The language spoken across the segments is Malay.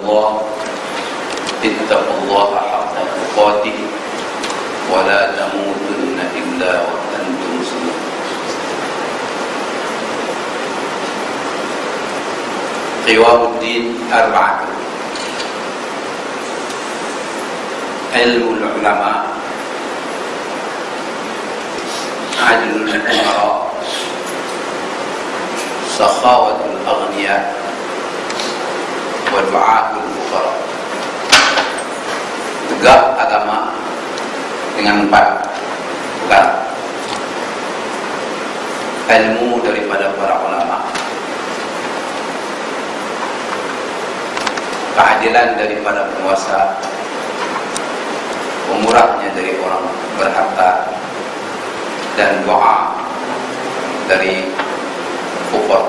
ibadallah ittaqullaha haqqa tuqatih wa la tamutunna illa wa antum muslimun. Qiwamuddin arba'atun. Ilmu ulama, adlul umara, sakhawatul aghniya, wa du'aul fuqara. Tegak agama dengan 4 perkara. Ilmu daripada para ulama, keadilan daripada penguasa, pemurahnya dari orang berharta, dan doa dari kufar.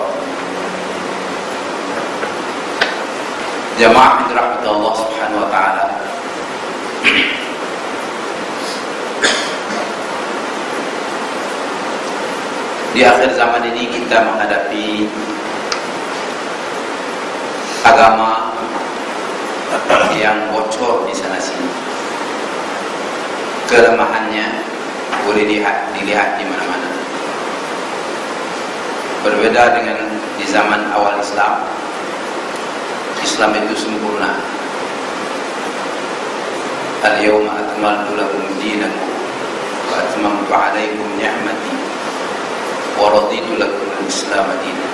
Jamaah yang dirahmati Allah Subhanahu wa taala, di akhir zaman ini kita menghadapi agama yang bocor di sana sini. Kelemahannya boleh dilihat di mana-mana. Berbeda dengan di zaman awal Islam. Islam itu sempurna. Al-yawma akmaltu lakum dinakum wa atmamtu 'alaikum ni'mati wa raditu lakum al-Islam dinan.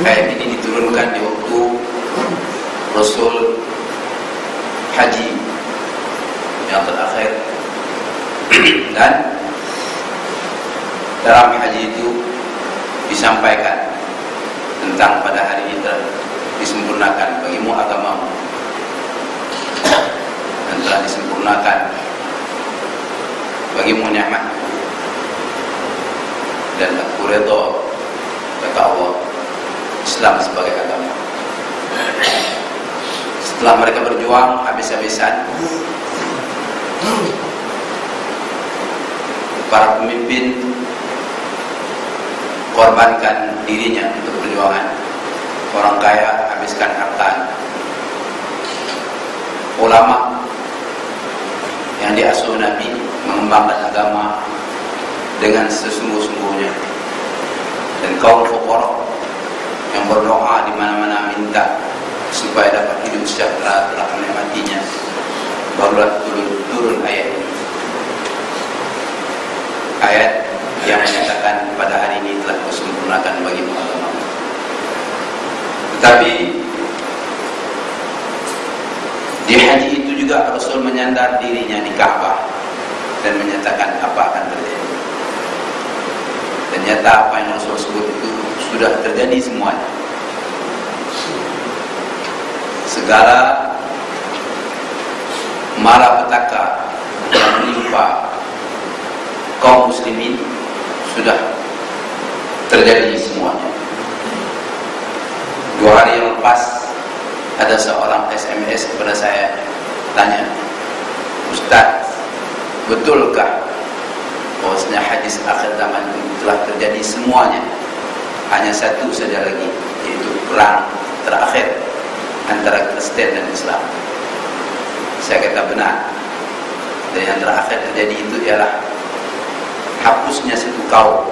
Ayat ini diturunkan di waktu Rasul haji yang terakhir, dan dalam haji itu disampaikan tentang pada hari ini telah disempurnakan bagimu agamamu, dan telah disempurnakan bagimu nikmat, dan aku redha, kata Allah, Islam sebagai agama. Setelah mereka berjuang habis-habisan, para pemimpin korbankan dirinya untuk perjuangan. Orang kaya habiskan harta. Ulama yang diasuh Nabi mengembangkan agama dengan sesungguh-sungguhnya. Dan kaum fuqara yang berdoa di mana-mana minta supaya dapat hidup sejahtera telah menikmatinya. Barulah turun ayat ini. Ayat yang menyatakan pada hari ini telah disempurnakan bagimu agama. Tetapi di haji itu juga Rasul menyandar dirinya di Ka'bah dan menyatakan apa akan terjadi. Ternyata apa yang Rasul sebut itu sudah terjadi semuanya. Segala malapetaka yang menimpa kaum muslimin sudah terjadi semuanya. 2 hari yang lepas ada seorang SMS kepada saya, tanya, Ustaz, betulkah bahwasanya hadis akhir zaman itu telah terjadi semuanya? Hanya satu saja lagi, yaitu perang terakhir antara Kristen dan Islam. Saya kata benar. Dan yang terakhir terjadi itu ialah hapusnya satu kaum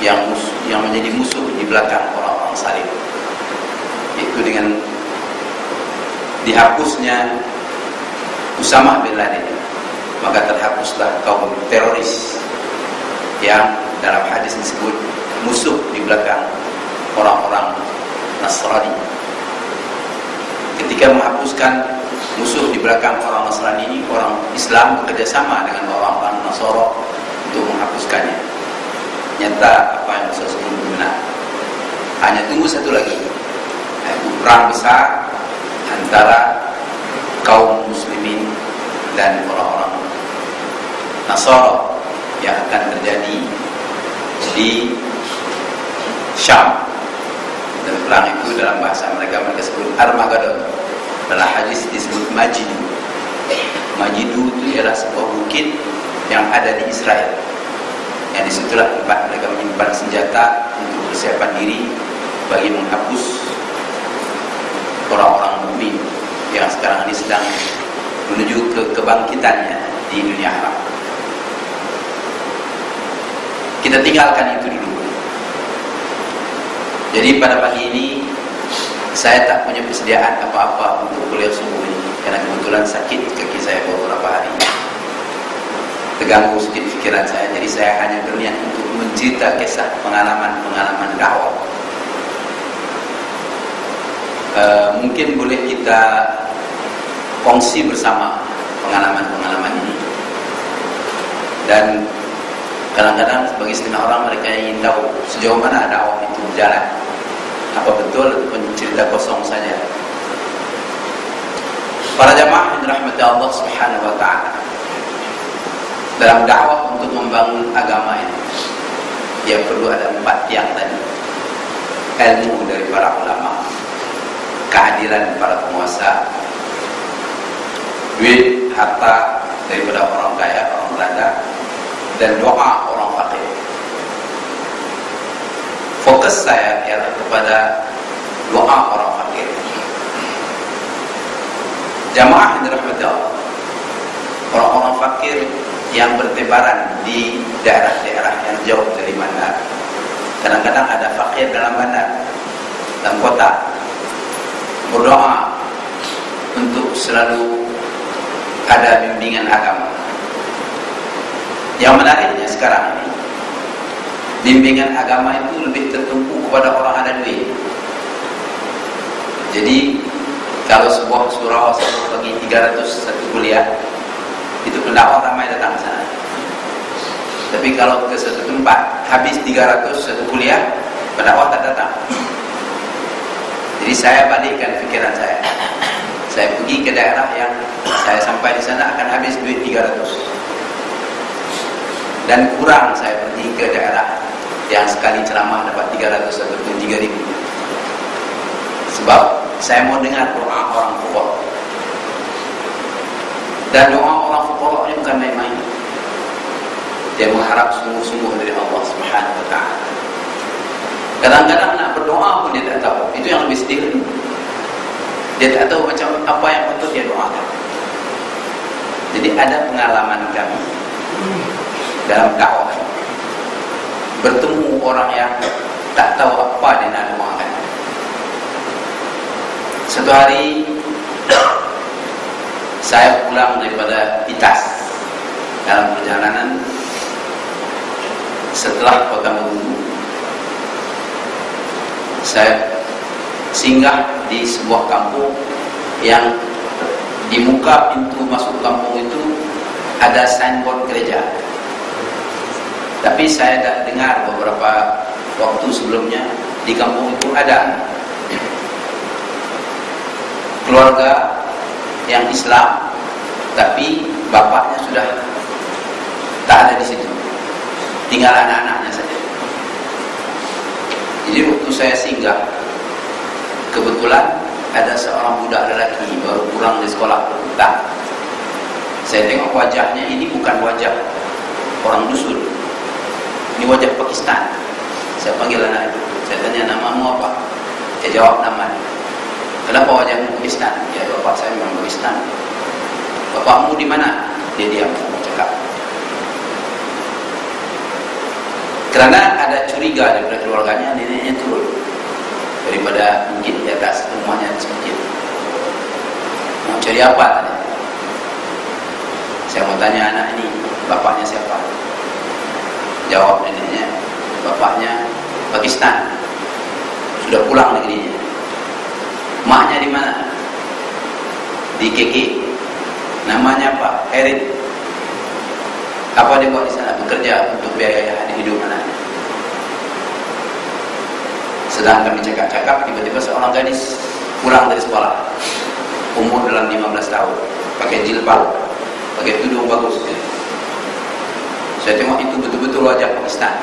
yang menjadi musuh di belakang orang-orang salib. Itu dengan dihapusnya Usamah bin Laden, maka terhapuslah kaum teroris yang dalam hadis disebut musuh di belakang orang-orang Nasrani. Ketika menghapuskan musuh di belakang orang Nasrani ini, orang Islam bekerjasama dengan orang-orang Nasoro untuk menghapuskannya. Nyata apa yang saya sebut benar. Hanya tunggu satu lagi, yaitu perang besar antara kaum muslimin dan orang-orang Nasoro yang akan terjadi di Syam. Dan perang itu dalam bahasa mereka sebut Armageddon. Dalam hadis disebut Majidu. Majidu itu ialah sebuah bukit yang ada di Israel, yang disitulah tempat mereka menyimpan senjata untuk persiapan diri bagi menghapus sedang menuju ke kebangkitannya di dunia akhirat. Kita tinggalkan itu dulu. Jadi pada pagi ini saya tak punya persediaan apa-apa untuk kuliah subuh ini, karena kebetulan sakit kaki saya beberapa hari, terganggu sedikit pikiran saya. Jadi saya hanya berniat untuk mencerita kisah pengalaman dakwah. Mungkin boleh kita kongsi bersama pengalaman-pengalaman ini. Dan kadang-kadang sebagai setengah orang mereka ingin tahu sejauh mana dakwah itu berjalan. Apa betul cerita kosong saja? Para jamaah yang dirahmati Allah Subhanahu wa taala, dalam dakwah untuk membangun agama ini, yang perlu ada 4 tiang tadi. Ilmu dari para ulama, keadilan para penguasa, duit, harta daripada orang kaya, orang berada, dan doa orang fakir. Fokus saya ialah kepada doa orang fakir. Jamaah yang dirahmati Allah, orang-orang fakir yang bertebaran di daerah-daerah yang jauh dari bandar. Kadang-kadang ada fakir dalam bandar, dalam kota. Berdoa untuk selalu ada bimbingan agama. Yang menariknya sekarang ini, bimbingan agama itu lebih tertumpu kepada orang ada duit. Jadi kalau sebuah surau bagi 300 satu kuliah, itu pendakwah ramai datang ke sana. Tapi kalau ke satu tempat habis 300 satu kuliah, pendakwah tak datang. Jadi saya balikkan pikiran saya. Saya pergi ke daerah yang saya sampai di sana akan habis duit 300. Dan kurang saya pergi ke daerah yang sekali ceramah dapat 300 ataupun 3000. Sebab saya mau dengar doa orang fuqara. Dan doa orang fuqara ini bukan main-main. Dia mengharap sungguh-sungguh dari Allah Subhanahu wa taala. Kadang-kadang nak berdoa pun dia tak tahu. Itu yang lebih sedih. Dia tak tahu macam apa yang patut dia doakan. Jadi ada pengalaman kami dalam dakwah, bertemu orang yang tak tahu apa dia nak doakan. Satu hari saya pulang daripada Pitas dalam perjalanan setelah kota Maluku. Saya singgah di sebuah kampung yang di muka pintu masuk kampung itu ada signboard gereja. Tapi saya dah dengar beberapa waktu sebelumnya di kampung itu ada keluarga yang Islam, tapi bapaknya sudah tak ada di situ, tinggal anak-anaknya saja. Jadi waktu saya singgah, kebetulan ada seorang budak lelaki baru pulang dari sekolah petang. Saya tengok wajahnya, ini bukan wajah orang dusun, ini wajah Pakistan. Saya panggil anak itu, saya tanya, namamu apa? Dia jawab namanya. Kenapa wajahmu Pakistan? Ya, bapak saya memang Pakistan. Bapakmu di mana? Dia diam, cakap. Karena ada curiga daripada keluarganya, neneknya turun daripada mungkin di atas rumahnya sedikit. Mau cari apa tadi? Saya mau tanya anak ini, bapaknya siapa? Jawab neneknya, bapaknya Pakistan, sudah pulang negerinya. Maknya di mana? Di KK. Namanya apa? Erin. Apa dia buat di sana? Bekerja untuk biaya hidup anaknya. Sedang kami cakap-cakap, tiba-tiba seorang gadis pulang dari sekolah, umur dalam 15 tahun, pakai jilbab, pakai tudung bagus. Saya tengok itu betul-betul wajah Pakistan.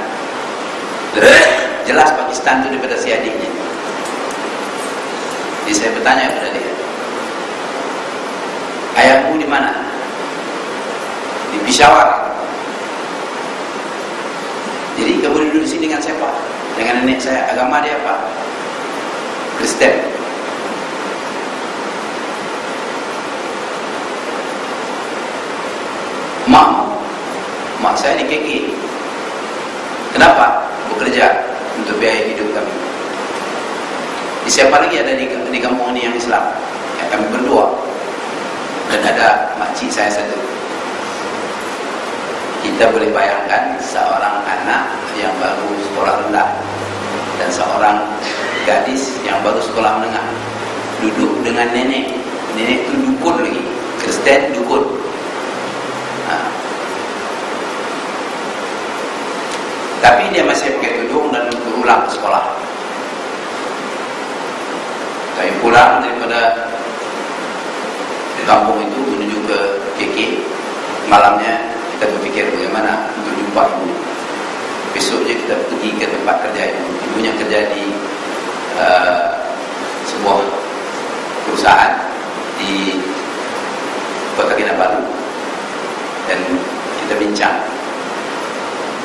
Jelas Pakistan itu daripada si adiknya. Jadi saya bertanya kepada dia, ayahmu di mana? Di Peshawar. Jadi kamu duduk di sini dengan siapa? Dengan nenek saya. Agama dia apa? Kristen. mak saya di KK. Kenapa? Bekerja untuk biaya hidup kami. Siapa lagi ada di kampung ini yang Islam? Ya, kami berdua. Dan ada makcik saya satu. Kita boleh bayangkan seorang anak yang baru sekolah rendah dan seorang gadis yang baru sekolah menengah duduk dengan nenek. Nenek itu dukun lagi, Kristen dukun. Tapi dia masih pakai tudung dan berulang ke sekolah. Kami pulang daripada kampung itu menuju ke KK. Malamnya kita berpikir bagaimana untuk jumpa ibu. Besoknya kita pergi ke tempat kerja ibu. Ibunya kerja di sebuah perusahaan di Kota Kinabalu. Dan kita bincang,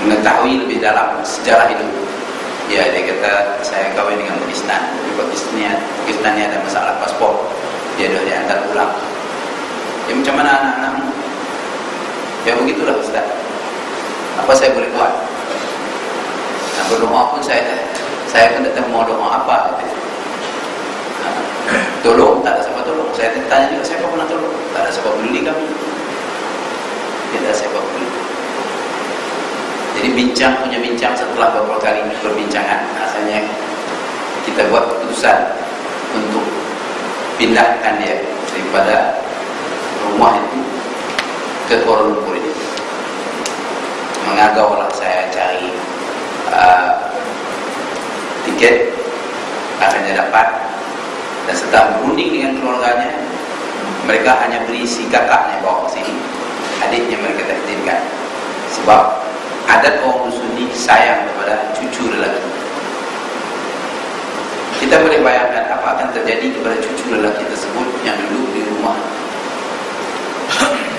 mengetahui lebih dalam sejarah hidup. Ya, dia kata saya kahwin dengan Pakistan. Di Pakistan ni ada masalah paspor. Dia dah diantar pulang. Ya, macam mana anak-anakmu? Ya begitulah Ustaz. Apa saya boleh buat? Nah, berdoa pun saya pun tak tahu mau doa apa. Tolong, tak ada siapa tolong. Saya tanya juga siapa pernah tolong. Tak ada siapa peduli kami. Tidak ada siapa peduli. Jadi punya bincang setelah beberapa kali perbincangan, asalnya kita buat keputusan untuk pindahkan dia daripada rumah itu ke Kuala Lumpur ini. Mengagaulah saya cari tiket, akhirnya dapat. Dan setelah berunding dengan keluarganya, mereka hanya beri si kakaknya bawa ke sini, adiknya mereka tak izinkan. Sebab adat orang Sunni sayang kepada cucu lelaki. Kita boleh bayangkan apa akan terjadi kepada cucu lelaki tersebut yang duduk di rumah,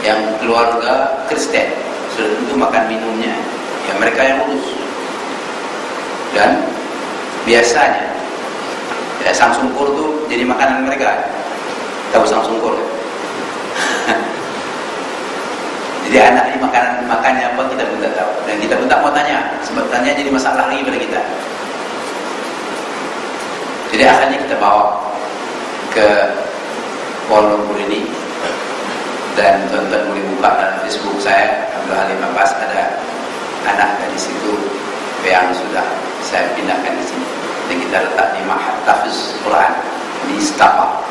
yang keluarga Kristen. Sudah tentu makan minumnya ya mereka yang urus. Dan biasanya ya, sang sungkur tu jadi makanan mereka. Tahu sang sungkur? Jadi anak ini makannya apa kita pun tak tahu. Dan kita pun tak mau tanya. Sebab tanya jadi masalah lagi pada kita. Jadi akhirnya kita bawa ke Kuala Lumpur ini. Dan tuan-tuan boleh buka dalam Facebook saya, Abdul Halim Abbas, ada anak dari situ yang sudah saya pindahkan di sini. Dan kita letak di Ma'had Tahfiz Quran di Setapak.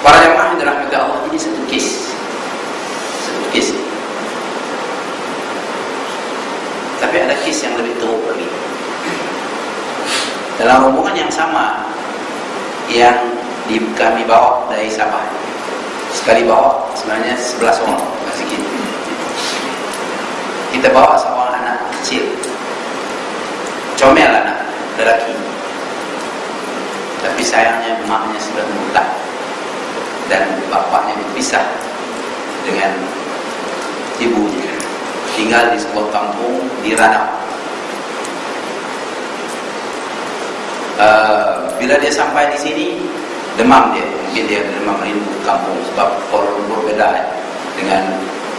Para jemaah yang dirahmati Allah, ini satu kes. Tapi ada kes yang lebih teruk lagi. Dalam rombongan yang sama yang kami bawa dari Sabah, sekali bawa sebenarnya 11 orang masih kita bawa seorang anak kecil, comel anak lelaki, tapi sayangnya emaknya sudah murtad dan bapaknya berpisah dengan ibunya, tinggal di sebuah kampung di Ranau. Bila dia sampai di sini, demam dia, mungkin dia demam rindu kampung sebab Kuala Lumpur beda dengan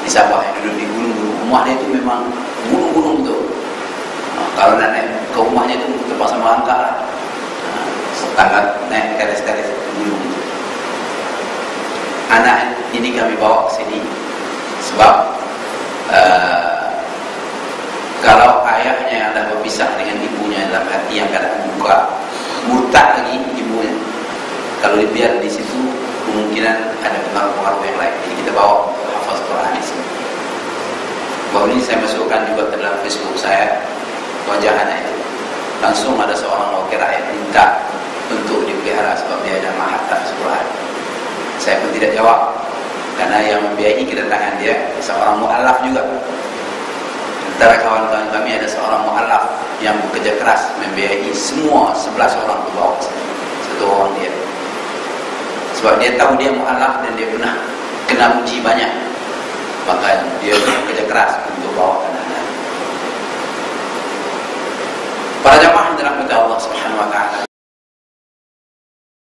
di Sabah yang duduk di gunung-gunung. Rumah dia itu memang gunung-gunung betul. Kalau nak naik ke rumahnya itu terpaksa melangkah lah. Tangga naik teres-teres gunung itu. Anak ini kami bawa ke sini sebab kalau ayahnya yang dah berpisah dengan ibunya dalam hati yang kadang buka, murtad lagi ibunya, kalau dibiar di situ kemungkinan ada pengaruh-pengaruh yang lain. Jadi kita bawa hafaz Quran di sini. Baru ini saya masukkan juga ke dalam Facebook saya wajah anak itu. Langsung ada seorang wakil rakyat minta untuk dipelihara sebab dia ada Ma'had Tahfiz Quran. Saya pun tidak jawab karena yang membiayai kedatangan dia seorang mu'alaf juga. Antara kawan-kawan kami ada seorang mu'alaf yang bekerja keras membiayai semua 11 orang ke bawah satu orang dia. Sebab dia tahu dia mu'alaf dan dia pernah kena uji banyak, maka dia bekerja keras untuk bawa anak-anak. Para jamaah yang dirahmati Allah Subhanahu wa taala,